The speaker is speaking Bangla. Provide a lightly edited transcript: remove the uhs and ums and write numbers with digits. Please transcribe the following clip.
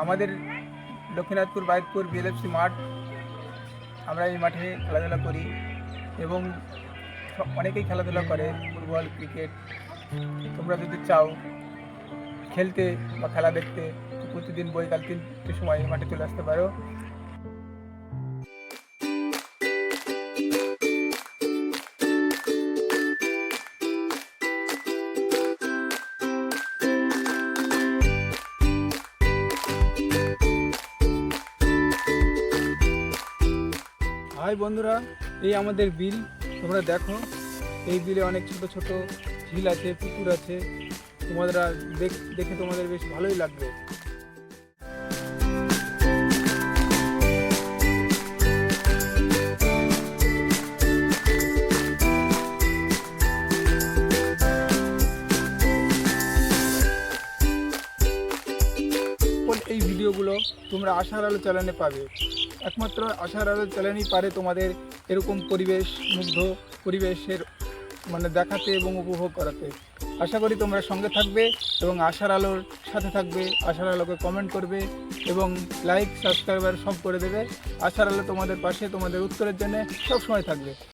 আমাদের লক্ষ্মীনাথপুর বাইতপুর বিএলএফসি মাঠ, আমরা এই মাঠে খেলাধুলা করি এবং অনেকেই খেলাধুলা করে, ফুটবল, ক্রিকেট। তোমরা যদি চাও খেলতে বা খেলা দেখতে, প্রতিদিন বৈকাল 3টের সময় এই মাঠে চলে আসতে পারো। হাই বন্ধুরা, এই আমাদের বিল, তোমরা দেখো এই বিলে অনেক ছোট ছোট ঝিল আছে, পুকুর আছে। তোমরা দেখে তোমাদের বেশ ভালোই লাগবে। এই ভিডিওগুলো তোমরা আশার আলো চ্যানেলে পাবে। একমাত্র আশার আলো চ্যানেলই পারে তোমাদের এরকম মুগ্ধ পরিবেশের দেখাতে এবং উপভোগ করাতে। আশা করি তোমরা সঙ্গে থাকবে এবং আশার আলোর সাথে থাকবে, আশার আলোকে কমেন্ট করবে এবং লাইক সাবস্ক্রাইবার সব করে দেবে। আশার আলো তোমাদের পাশে, তোমাদের উত্তরের জন্য সব সময় থাকবে।